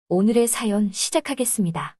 오늘의 사연 시작하겠습니다.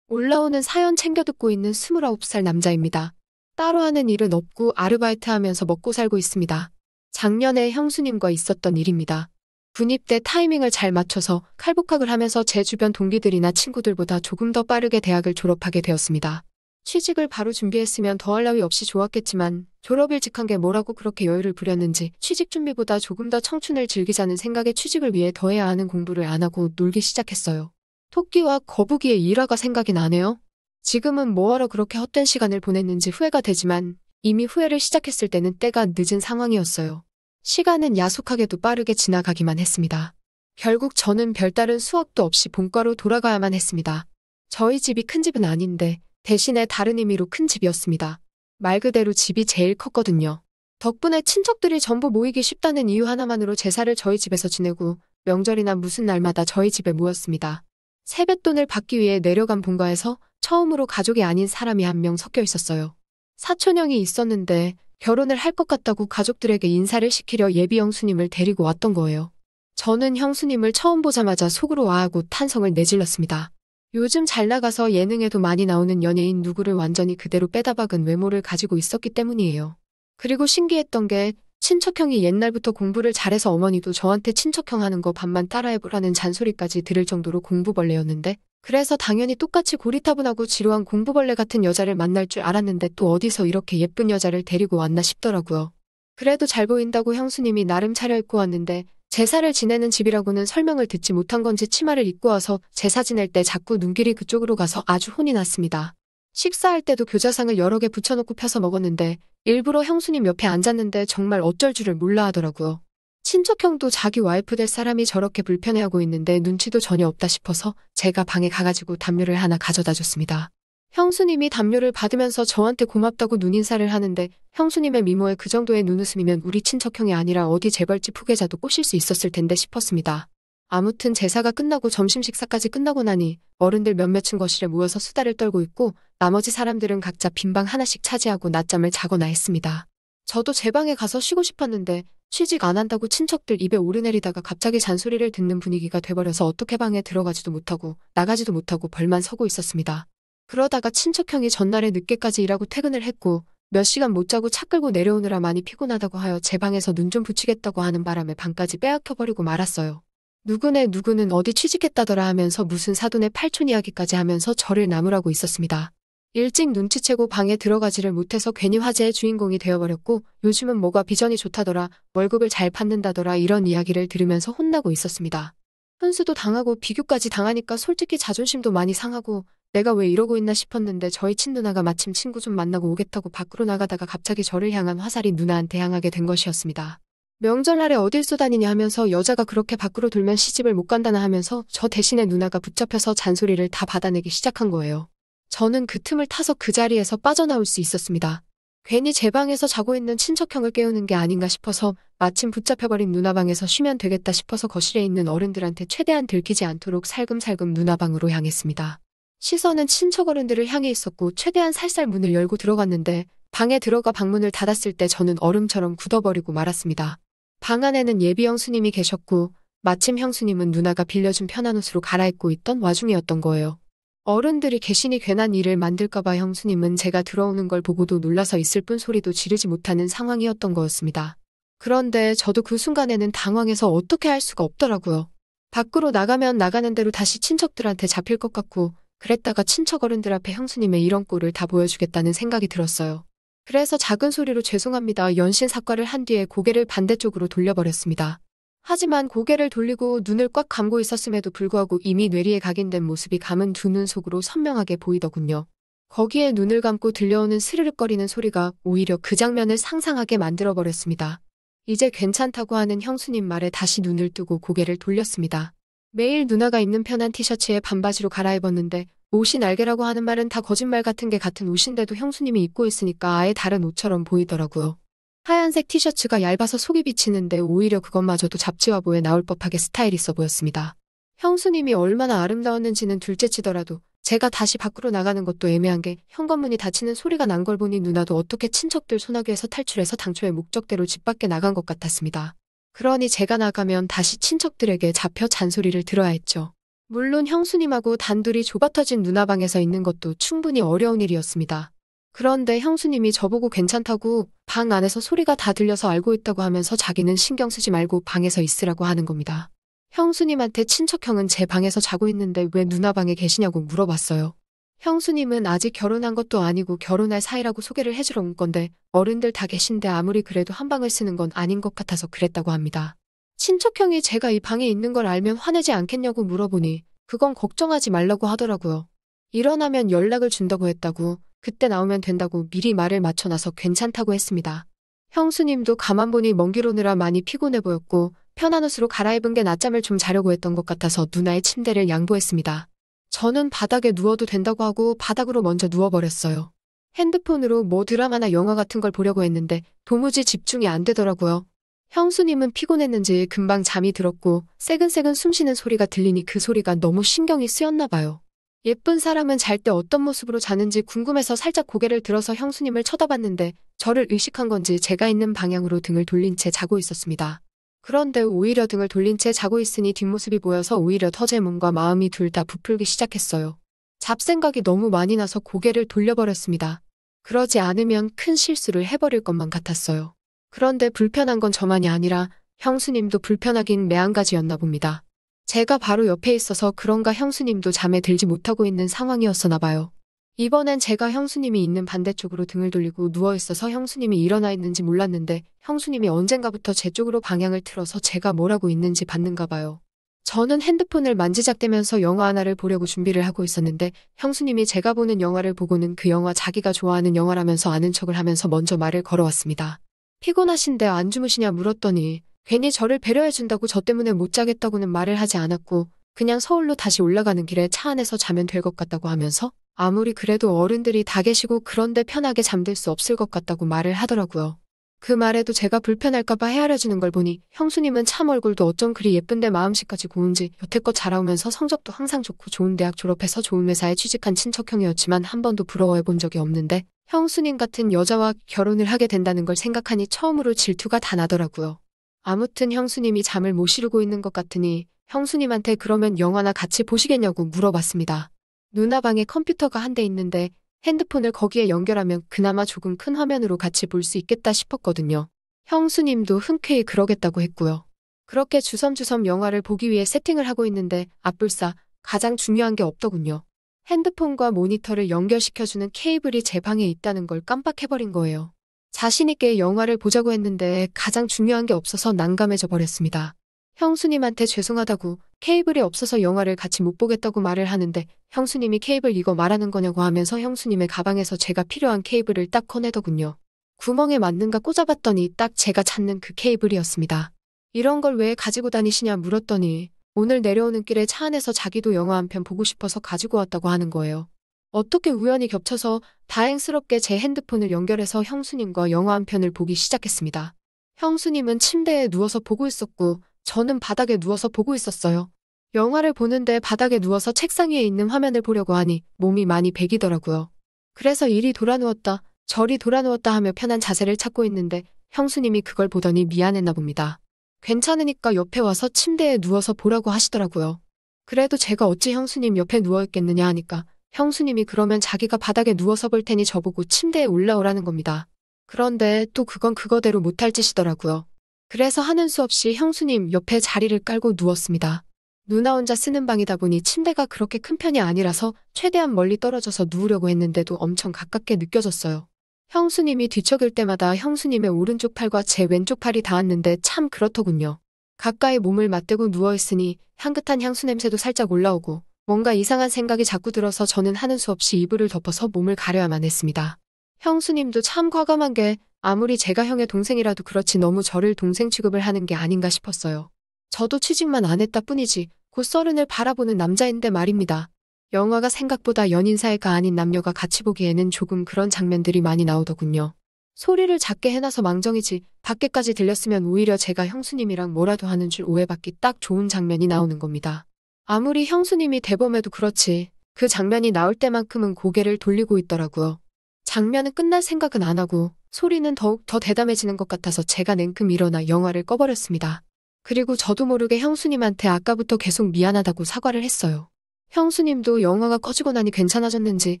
올라오는 사연 챙겨 듣고 있는 29살 남자입니다. 따로 하는 일은 없고 아르바이트 하면서 먹고 살고 있습니다. 작년에 형수님과 있었던 일입니다. 군입대 타이밍을 잘 맞춰서 칼복학을 하면서 제 주변 동기들이나 친구들보다 조금 더 빠르게 대학을 졸업하게 되었습니다. 취직을 바로 준비했으면 더할 나위 없이 좋았겠지만 졸업 일찍한 게 뭐라고 그렇게 여유를 부렸는지 취직 준비보다 조금 더 청춘을 즐기자는 생각에 취직을 위해 더 해야 하는 공부를 안 하고 놀기 시작했어요. 토끼와 거북이의 일화가 생각이 나네요. 지금은 뭐하러 그렇게 헛된 시간을 보냈는지 후회가 되지만 이미 후회를 시작했을 때는 때가 늦은 상황이었어요. 시간은 야속하게도 빠르게 지나가기만 했습니다. 결국 저는 별다른 수학도 없이 본과로 돌아가야만 했습니다. 저희 집이 큰 집은 아닌데 대신에 다른 의미로 큰 집이었습니다. 말 그대로 집이 제일 컸거든요. 덕분에 친척들이 전부 모이기 쉽다는 이유 하나만으로 제사를 저희 집에서 지내고 명절이나 무슨 날마다 저희 집에 모였습니다. 세뱃돈을 받기 위해 내려간 본가에서 처음으로 가족이 아닌 사람이 한 명 섞여 있었어요. 사촌형이 있었는데 결혼을 할 것 같다고 가족들에게 인사를 시키려 예비 형수님을 데리고 왔던 거예요. 저는 형수님을 처음 보자마자 속으로 와하고 탄성을 내질렀습니다. 요즘 잘 나가서 예능에도 많이 나오는 연예인 누구를 완전히 그대로 빼다 박은 외모를 가지고 있었기 때문이에요. 그리고 신기했던 게 친척형이 옛날부터 공부를 잘해서 어머니도 저한테 친척형 하는 거 반만 따라해보라는 잔소리까지 들을 정도로 공부벌레였는데 그래서 당연히 똑같이 고리타분하고 지루한 공부벌레 같은 여자를 만날 줄 알았는데 또 어디서 이렇게 예쁜 여자를 데리고 왔나 싶더라고요. 그래도 잘 보인다고 형수님이 나름 차려입고 왔는데 제사를 지내는 집이라고는 설명을 듣지 못한 건지 치마를 입고 와서 제사 지낼 때 자꾸 눈길이 그쪽으로 가서 아주 혼이 났습니다. 식사할 때도 교자상을 여러 개 붙여놓고 펴서 먹었는데 일부러 형수님 옆에 앉았는데 정말 어쩔 줄을 몰라 하더라고요. 친척형도 자기 와이프 될 사람이 저렇게 불편해하고 있는데 눈치도 전혀 없다 싶어서 제가 방에 가가지고 담요를 하나 가져다 줬습니다. 형수님이 담요를 받으면서 저한테 고맙다고 눈인사를 하는데 형수님의 미모에 그 정도의 눈웃음이면 우리 친척형이 아니라 어디 재벌집 후계자도 꼬실 수 있었을 텐데 싶었습니다. 아무튼 제사가 끝나고 점심 식사까지 끝나고 나니 어른들 몇몇은 거실에 모여서 수다를 떨고 있고 나머지 사람들은 각자 빈방 하나씩 차지하고 낮잠을 자거나 했습니다. 저도 제 방에 가서 쉬고 싶었는데 취직 안 한다고 친척들 입에 오르내리다가 갑자기 잔소리를 듣는 분위기가 돼버려서 어떻게 방에 들어가지도 못하고 나가지도 못하고 벌만 서고 있었습니다. 그러다가 친척형이 전날에 늦게까지 일하고 퇴근을 했고 몇 시간 못 자고 차 끌고 내려오느라 많이 피곤하다고 하여 제 방에서 눈 좀 붙이겠다고 하는 바람에 방까지 빼앗겨버리고 말았어요. 누구는 어디 취직했다더라 하면서 무슨 사돈의 팔촌 이야기까지 하면서 저를 나무라고 있었습니다. 일찍 눈치채고 방에 들어가지를 못해서 괜히 화제의 주인공이 되어버렸고 요즘은 뭐가 비전이 좋다더라, 월급을 잘 받는다더라 이런 이야기를 들으면서 혼나고 있었습니다. 훈수도 당하고 비교까지 당하니까 솔직히 자존심도 많이 상하고 내가 왜 이러고 있나 싶었는데 저희 친누나가 마침 친구 좀 만나고 오겠다고 밖으로 나가다가 갑자기 저를 향한 화살이 누나한테 향하게 된 것이었습니다. 명절날에 어딜 쏘다니냐 하면서 여자가 그렇게 밖으로 돌면 시집을 못 간다나 하면서 저 대신에 누나가 붙잡혀서 잔소리를 다 받아내기 시작한 거예요. 저는 그 틈을 타서 그 자리에서 빠져나올 수 있었습니다. 괜히 제 방에서 자고 있는 친척형을 깨우는 게 아닌가 싶어서 마침 붙잡혀버린 누나 방에서 쉬면 되겠다 싶어서 거실에 있는 어른들한테 최대한 들키지 않도록 살금살금 누나 방으로 향했습니다. 시선은 친척 어른들을 향해 있었고 최대한 살살 문을 열고 들어갔는데 방에 들어가 방문을 닫았을 때 저는 얼음처럼 굳어버리고 말았습니다. 방 안에는 예비 형수님이 계셨고 마침 형수님은 누나가 빌려준 편한 옷으로 갈아입고 있던 와중이었던 거예요. 어른들이 계시니 괜한 일을 만들까봐 형수님은 제가 들어오는 걸 보고도 놀라서 있을 뿐 소리도 지르지 못하는 상황이었던 거였습니다. 그런데 저도 그 순간에는 당황해서 어떻게 할 수가 없더라고요. 밖으로 나가면 나가는 대로 다시 친척들한테 잡힐 것 같고 그랬다가 친척 어른들 앞에 형수님의 이런 꼴을 다 보여주겠다는 생각이 들었어요. 그래서 작은 소리로 죄송합니다 연신 사과를 한 뒤에 고개를 반대쪽으로 돌려버렸습니다. 하지만 고개를 돌리고 눈을 꽉 감고 있었음에도 불구하고 이미 뇌리에 각인된 모습이 감은 두 눈 속으로 선명하게 보이더군요. 거기에 눈을 감고 들려오는 스르륵거리는 소리가 오히려 그 장면을 상상하게 만들어버렸습니다. 이제 괜찮다고 하는 형수님 말에 다시 눈을 뜨고 고개를 돌렸습니다. 매일 누나가 입는 편한 티셔츠에 반바지로 갈아입었는데 옷이 날개라고 하는 말은 다 거짓말 같은 게 같은 옷인데도 형수님이 입고 있으니까 아예 다른 옷처럼 보이더라고요. 하얀색 티셔츠가 얇아서 속이 비치는데 오히려 그것마저도 잡지화보에 나올 법하게 스타일 있어 보였습니다. 형수님이 얼마나 아름다웠는지는 둘째치더라도 제가 다시 밖으로 나가는 것도 애매한 게 현관문이 닫히는 소리가 난 걸 보니 누나도 어떻게 친척들 소나기에서 탈출해서 당초의 목적대로 집 밖에 나간 것 같았습니다. 그러니 제가 나가면 다시 친척들에게 잡혀 잔소리를 들어야 했죠. 물론 형수님하고 단둘이 좁아터진 누나방에서 있는 것도 충분히 어려운 일이었습니다. 그런데 형수님이 저보고 괜찮다고 방 안에서 소리가 다 들려서 알고 있다고 하면서 자기는 신경 쓰지 말고 방에서 있으라고 하는 겁니다. 형수님한테 친척형은 제 방에서 자고 있는데 왜 누나 방에 계시냐고 물어봤어요. 형수님은 아직 결혼한 것도 아니고 결혼할 사이라고 소개를 해주러 온 건데 어른들 다 계신데 아무리 그래도 한 방을 쓰는 건 아닌 것 같아서 그랬다고 합니다. 친척형이 제가 이 방에 있는 걸 알면 화내지 않겠냐고 물어보니 그건 걱정하지 말라고 하더라고요. 일어나면 연락을 준다고 했다고 그때 나오면 된다고 미리 말을 맞춰놔서 괜찮다고 했습니다. 형수님도 가만 보니 먼 길 오느라 많이 피곤해 보였고 편한 옷으로 갈아입은 게 낮잠을 좀 자려고 했던 것 같아서 누나의 침대를 양보했습니다. 저는 바닥에 누워도 된다고 하고 바닥으로 먼저 누워버렸어요. 핸드폰으로 뭐 드라마나 영화 같은 걸 보려고 했는데 도무지 집중이 안 되더라고요. 형수님은 피곤했는지 금방 잠이 들었고 새근새근 숨쉬는 소리가 들리니 그 소리가 너무 신경이 쓰였나 봐요. 예쁜 사람은 잘 때 어떤 모습으로 자는지 궁금해서 살짝 고개를 들어서 형수님을 쳐다봤는데 저를 의식한 건지 제가 있는 방향으로 등을 돌린 채 자고 있었습니다. 그런데 오히려 등을 돌린 채 자고 있으니 뒷모습이 보여서 오히려 더 제 몸과 마음이 둘 다 부풀기 시작했어요. 잡생각이 너무 많이 나서 고개를 돌려버렸습니다. 그러지 않으면 큰 실수를 해버릴 것만 같았어요. 그런데 불편한 건 저만이 아니라 형수님도 불편하긴 매한가지였나 봅니다. 제가 바로 옆에 있어서 그런가 형수님도 잠에 들지 못하고 있는 상황이었었나 봐요. 이번엔 제가 형수님이 있는 반대쪽으로 등을 돌리고 누워있어서 형수님이 일어나 있는지 몰랐는데 형수님이 언젠가부터 제 쪽으로 방향을 틀어서 제가 뭘 하고 있는지 봤는가 봐요. 저는 핸드폰을 만지작대면서 영화 하나를 보려고 준비를 하고 있었는데 형수님이 제가 보는 영화를 보고는 그 영화 자기가 좋아하는 영화라면서 아는 척을 하면서 먼저 말을 걸어왔습니다. 피곤하신데 안 주무시냐 물었더니 괜히 저를 배려해준다고 저 때문에 못 자겠다고는 말을 하지 않았고 그냥 서울로 다시 올라가는 길에 차 안에서 자면 될 것 같다고 하면서 아무리 그래도 어른들이 다 계시고 그런데 편하게 잠들 수 없을 것 같다고 말을 하더라고요. 그 말에도 제가 불편할까봐 헤아려주는 걸 보니 형수님은 참 얼굴도 어쩜 그리 예쁜데 마음씨까지 고운지 여태껏 자라오면서 성적도 항상 좋고 좋은 대학 졸업해서 좋은 회사에 취직한 친척형이었지만 한 번도 부러워해 본 적이 없는데 형수님 같은 여자와 결혼을 하게 된다는 걸 생각하니 처음으로 질투가 다 나더라고요. 아무튼 형수님이 잠을 못 이루고 있는 것 같으니 형수님한테 그러면 영화나 같이 보시겠냐고 물어봤습니다. 누나 방에 컴퓨터가 한 대 있는데 핸드폰을 거기에 연결하면 그나마 조금 큰 화면으로 같이 볼 수 있겠다 싶었거든요. 형수님도 흔쾌히 그러겠다고 했고요. 그렇게 주섬주섬 영화를 보기 위해 세팅을 하고 있는데 앞불싸 가장 중요한 게 없더군요. 핸드폰과 모니터를 연결시켜주는 케이블이 제 방에 있다는 걸 깜빡해버린 거예요. 자신있게 영화를 보자고 했는데 가장 중요한 게 없어서 난감해져 버렸습니다. 형수님한테 죄송하다고 케이블이 없어서 영화를 같이 못 보겠다고 말을 하는데 형수님이 케이블 이거 말하는 거냐고 하면서 형수님의 가방에서 제가 필요한 케이블을 딱 꺼내더군요. 구멍에 맞는가 꽂아봤더니 딱 제가 찾는 그 케이블이었습니다. 이런 걸 왜 가지고 다니시냐 물었더니 오늘 내려오는 길에 차 안에서 자기도 영화 한 편 보고 싶어서 가지고 왔다고 하는 거예요. 어떻게 우연히 겹쳐서 다행스럽게 제 핸드폰을 연결해서 형수님과 영화 한 편을 보기 시작했습니다. 형수님은 침대에 누워서 보고 있었고 저는 바닥에 누워서 보고 있었어요. 영화를 보는데 바닥에 누워서 책상 위에 있는 화면을 보려고 하니 몸이 많이 베기더라고요. 그래서 이리 돌아누웠다 저리 돌아누웠다 하며 편한 자세를 찾고 있는데 형수님이 그걸 보더니 미안했나 봅니다. 괜찮으니까 옆에 와서 침대에 누워서 보라고 하시더라고요. 그래도 제가 어찌 형수님 옆에 누워있겠느냐 하니까 형수님이 그러면 자기가 바닥에 누워서 볼 테니 저보고 침대에 올라오라는 겁니다. 그런데 또 그건 그거대로 못할 짓이더라고요. 그래서 하는 수 없이 형수님 옆에 자리를 깔고 누웠습니다. 누나 혼자 쓰는 방이다 보니 침대가 그렇게 큰 편이 아니라서 최대한 멀리 떨어져서 누우려고 했는데도 엄청 가깝게 느껴졌어요. 형수님이 뒤척일 때마다 형수님의 오른쪽 팔과 제 왼쪽 팔이 닿았는데 참 그렇더군요. 가까이 몸을 맞대고 누워있으니 향긋한 향수 냄새도 살짝 올라오고 뭔가 이상한 생각이 자꾸 들어서 저는 하는 수 없이 이불을 덮어서 몸을 가려야만 했습니다. 형수님도 참 과감한 게 아무리 제가 형의 동생이라도 그렇지 너무 저를 동생 취급을 하는 게 아닌가 싶었어요. 저도 취직만 안 했다 뿐이지 곧 서른을 바라보는 남자인데 말입니다. 영화가 생각보다 연인 사이가 아닌 남녀가 같이 보기에는 조금 그런 장면들이 많이 나오더군요. 소리를 작게 해놔서 망정이지 밖에까지 들렸으면 오히려 제가 형수님이랑 뭐라도 하는 줄 오해받기 딱 좋은 장면이 나오는 겁니다. 아무리 형수님이 대범해도 그렇지 그 장면이 나올 때만큼은 고개를 돌리고 있더라고요. 장면은 끝날 생각은 안 하고 소리는 더욱 더 대담해지는 것 같아서 제가 냉큼 일어나 영화를 꺼버렸습니다. 그리고 저도 모르게 형수님한테 아까부터 계속 미안하다고 사과를 했어요. 형수님도 영화가 꺼지고 나니 괜찮아졌는지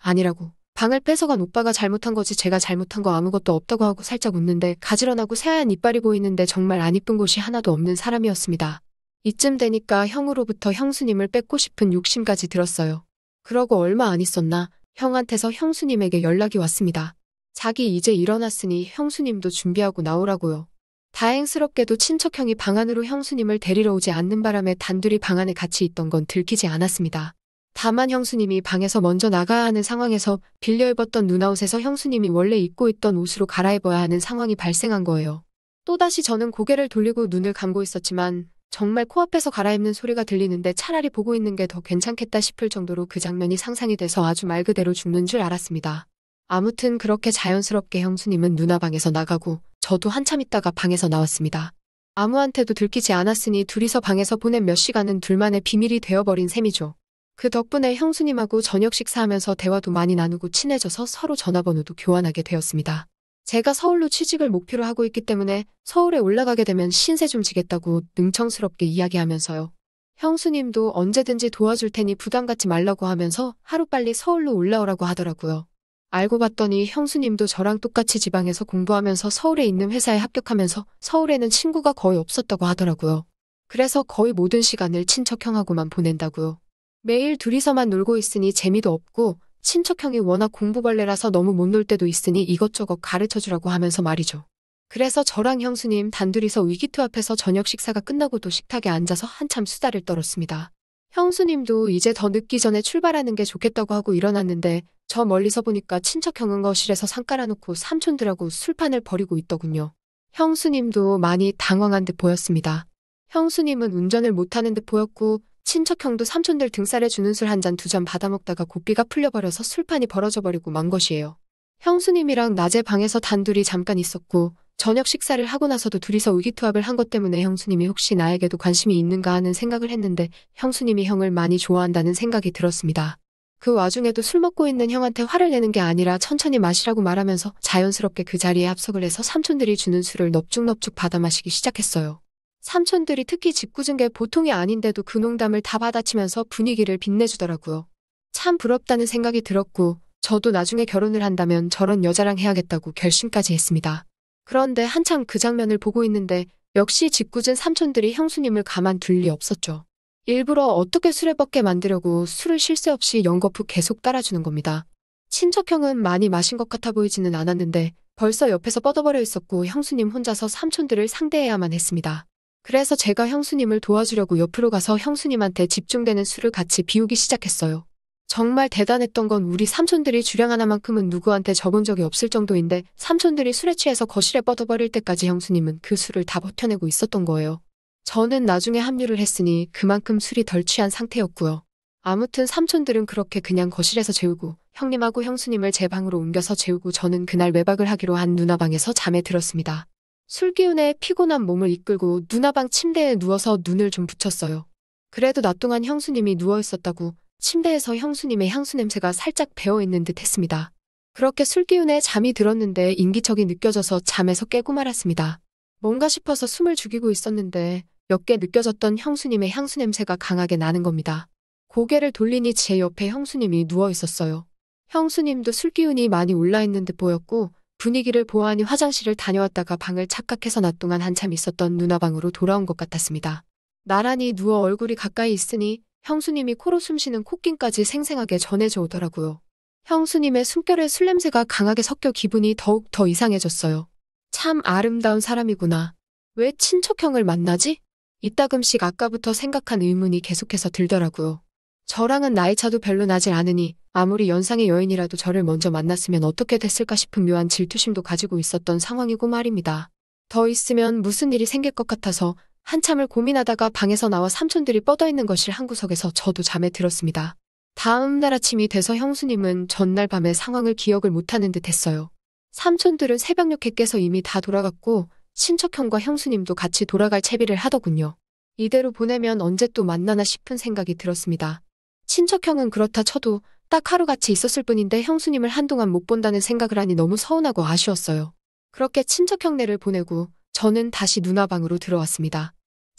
아니라고 방을 뺏어간 오빠가 잘못한 거지 제가 잘못한 거 아무것도 없다고 하고 살짝 웃는데 가지런하고 새하얀 이빨이 보이는데 정말 안 이쁜 곳이 하나도 없는 사람이었습니다. 이쯤 되니까 형으로부터 형수님을 뺏고 싶은 욕심까지 들었어요. 그러고 얼마 안 있었나 형한테서 형수님에게 연락이 왔습니다. 자기 이제 일어났으니 형수님도 준비하고 나오라고요. 다행스럽게도 친척형이 방 안으로 형수님을 데리러 오지 않는 바람에 단둘이 방 안에 같이 있던 건 들키지 않았습니다. 다만 형수님이 방에서 먼저 나가야 하는 상황에서 빌려 입었던 누나옷에서 형수님이 원래 입고 있던 옷으로 갈아입어야 하는 상황이 발생한 거예요. 또다시 저는 고개를 돌리고 눈을 감고 있었지만 정말 코앞에서 갈아입는 소리가 들리는데 차라리 보고 있는 게 더 괜찮겠다 싶을 정도로 그 장면이 상상이 돼서 아주 말 그대로 죽는 줄 알았습니다. 아무튼 그렇게 자연스럽게 형수님은 누나 방에서 나가고 저도 한참 있다가 방에서 나왔습니다. 아무한테도 들키지 않았으니 둘이서 방에서 보낸 몇 시간은 둘만의 비밀이 되어버린 셈이죠. 그 덕분에 형수님하고 저녁 식사하면서 대화도 많이 나누고 친해져서 서로 전화번호도 교환하게 되었습니다. 제가 서울로 취직을 목표로 하고 있기 때문에 서울에 올라가게 되면 신세 좀 지겠다고 능청스럽게 이야기하면서요. 형수님도 언제든지 도와줄 테니 부담 갖지 말라고 하면서 하루빨리 서울로 올라오라고 하더라고요. 알고 봤더니 형수님도 저랑 똑같이 지방에서 공부하면서 서울에 있는 회사에 합격하면서 서울에는 친구가 거의 없었다고 하더라고요. 그래서 거의 모든 시간을 친척형하고만 보낸다고요. 매일 둘이서만 놀고 있으니 재미도 없고 친척형이 워낙 공부벌레라서 너무 못 놀 때도 있으니 이것저것 가르쳐주라고 하면서 말이죠. 그래서 저랑 형수님 단둘이서 위기투합해서 저녁 식사가 끝나고도 식탁에 앉아서 한참 수다를 떨었습니다. 형수님도 이제 더 늦기 전에 출발하는 게 좋겠다고 하고 일어났는데 저 멀리서 보니까 친척형은 거실에서 상 깔아놓고 삼촌들하고 술판을 벌이고 있더군요. 형수님도 많이 당황한 듯 보였습니다. 형수님은 운전을 못하는 듯 보였고 친척형도 삼촌들 등살에 주는 술 한 잔 두 잔 받아먹다가 고삐가 풀려버려서 술판이 벌어져버리고 만 것이에요. 형수님이랑 낮에 방에서 단둘이 잠깐 있었고 저녁 식사를 하고 나서도 둘이서 의기투합을 한 것 때문에 형수님이 혹시 나에게도 관심이 있는가 하는 생각을 했는데 형수님이 형을 많이 좋아한다는 생각이 들었습니다. 그 와중에도 술 먹고 있는 형한테 화를 내는 게 아니라 천천히 마시라고 말하면서 자연스럽게 그 자리에 합석을 해서 삼촌들이 주는 술을 넙죽넙죽 받아 마시기 시작했어요. 삼촌들이 특히 짓궂은 게 보통이 아닌데도 그 농담을 다 받아치면서 분위기를 빛내주더라고요. 참 부럽다는 생각이 들었고 저도 나중에 결혼을 한다면 저런 여자랑 해야겠다고 결심까지 했습니다. 그런데 한참 그 장면을 보고 있는데 역시 짓궂은 삼촌들이 형수님을 가만둘 리 없었죠. 일부러 어떻게 술에 뻗게 만들려고 술을 쉴 새 없이 연거푸 계속 따라주는 겁니다. 친척형은 많이 마신 것 같아 보이지는 않았는데 벌써 옆에서 뻗어버려 있었고 형수님 혼자서 삼촌들을 상대해야만 했습니다. 그래서 제가 형수님을 도와주려고 옆으로 가서 형수님한테 집중되는 술을 같이 비우기 시작했어요. 정말 대단했던 건 우리 삼촌들이 주량 하나만큼은 누구한테 접은 적이 없을 정도인데 삼촌들이 술에 취해서 거실에 뻗어버릴 때까지 형수님은 그 술을 다 버텨내고 있었던 거예요. 저는 나중에 합류를 했으니 그만큼 술이 덜 취한 상태였고요. 아무튼 삼촌들은 그렇게 그냥 거실에서 재우고 형님하고 형수님을 제 방으로 옮겨서 재우고 저는 그날 외박을 하기로 한 누나 방에서 잠에 들었습니다. 술기운에 피곤한 몸을 이끌고 누나 방 침대에 누워서 눈을 좀 붙였어요. 그래도 낮 동안 형수님이 누워 있었다고 침대에서 형수님의 향수 냄새가 살짝 배어있는 듯 했습니다. 그렇게 술기운에 잠이 들었는데 인기척이 느껴져서 잠에서 깨고 말았습니다. 뭔가 싶어서 숨을 죽이고 있었는데 옅게 느껴졌던 형수님의 향수 냄새가 강하게 나는 겁니다. 고개를 돌리니 제 옆에 형수님이 누워 있었어요. 형수님도 술기운이 많이 올라있는 듯 보였고 분위기를 보아하니 화장실을 다녀왔다가 방을 착각해서 낮 동안 한참 있었던 누나 방으로 돌아온 것 같았습니다. 나란히 누워 얼굴이 가까이 있으니 형수님이 코로 숨쉬는 콧김까지 생생하게 전해져 오더라고요. 형수님의 숨결에 술 냄새가 강하게 섞여 기분이 더욱 더 이상해졌어요. 참 아름다운 사람이구나. 왜 친척형을 만나지? 이따금씩 아까부터 생각한 의문이 계속해서 들더라고요. 저랑은 나이차도 별로 나질 않으니 아무리 연상의 여인이라도 저를 먼저 만났으면 어떻게 됐을까 싶은 묘한 질투심도 가지고 있었던 상황이고 말입니다. 더 있으면 무슨 일이 생길 것 같아서 한참을 고민하다가 방에서 나와 삼촌들이 뻗어있는 거실 한 구석에서 저도 잠에 들었습니다. 다음 날 아침이 돼서 형수님은 전날 밤의 상황을 기억을 못하는 듯 했어요. 삼촌들은 새벽녘에 깨서 이미 다 돌아갔고 친척형과 형수님도 같이 돌아갈 채비를 하더군요. 이대로 보내면 언제 또 만나나 싶은 생각이 들었습니다. 친척형은 그렇다 쳐도 딱 하루같이 있었을 뿐인데 형수님을 한동안 못 본다는 생각을 하니 너무 서운하고 아쉬웠어요. 그렇게 친척형네를 보내고 저는 다시 누나 방으로 들어왔습니다.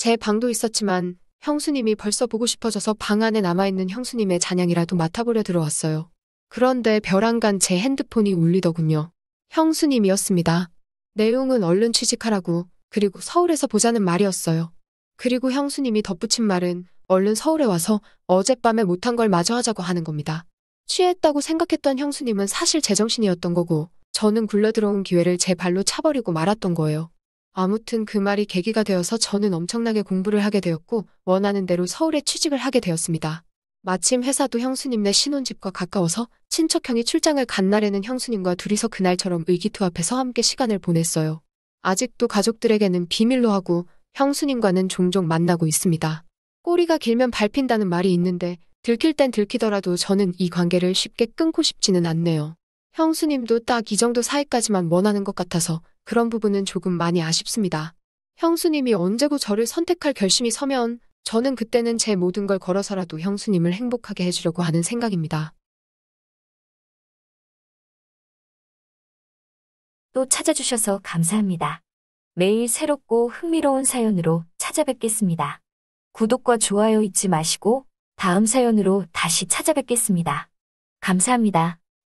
제 방도 있었지만 형수님이 벌써 보고 싶어져서 방 안에 남아있는 형수님의 잔향이라도 맡아보려 들어왔어요. 그런데 벼랑간 제 핸드폰이 울리더군요. 형수님이었습니다. 내용은 얼른 취직하라고, 그리고 서울에서 보자는 말이었어요. 그리고 형수님이 덧붙인 말은 얼른 서울에 와서 어젯밤에 못한 걸 마저 하자고 하는 겁니다. 취했다고 생각했던 형수님은 사실 제정신이었던 거고, 저는 굴러들어온 기회를 제 발로 차버리고 말았던 거예요. 아무튼 그 말이 계기가 되어서 저는 엄청나게 공부를 하게 되었고, 원하는 대로 서울에 취직을 하게 되었습니다. 마침 회사도 형수님네 신혼집과 가까워서 친척형이 출장을 간 날에는 형수님과 둘이서 그날처럼 의기투합해서 함께 시간을 보냈어요. 아직도 가족들에게는 비밀로 하고 형수님과는 종종 만나고 있습니다. 꼬리가 길면 밟힌다는 말이 있는데 들킬 땐 들키더라도 저는 이 관계를 쉽게 끊고 싶지는 않네요. 형수님도 딱 이 정도 사이까지만 원하는 것 같아서 그런 부분은 조금 많이 아쉽습니다. 형수님이 언제고 저를 선택할 결심이 서면 저는 그때는 제 모든 걸 걸어서라도 형수님을 행복하게 해주려고 하는 생각입니다. 또 찾아주셔서 감사합니다. 매일 새롭고 흥미로운 사연으로 찾아뵙겠습니다. 구독과 좋아요 잊지 마시고 다음 사연으로 다시 찾아뵙겠습니다. 감사합니다.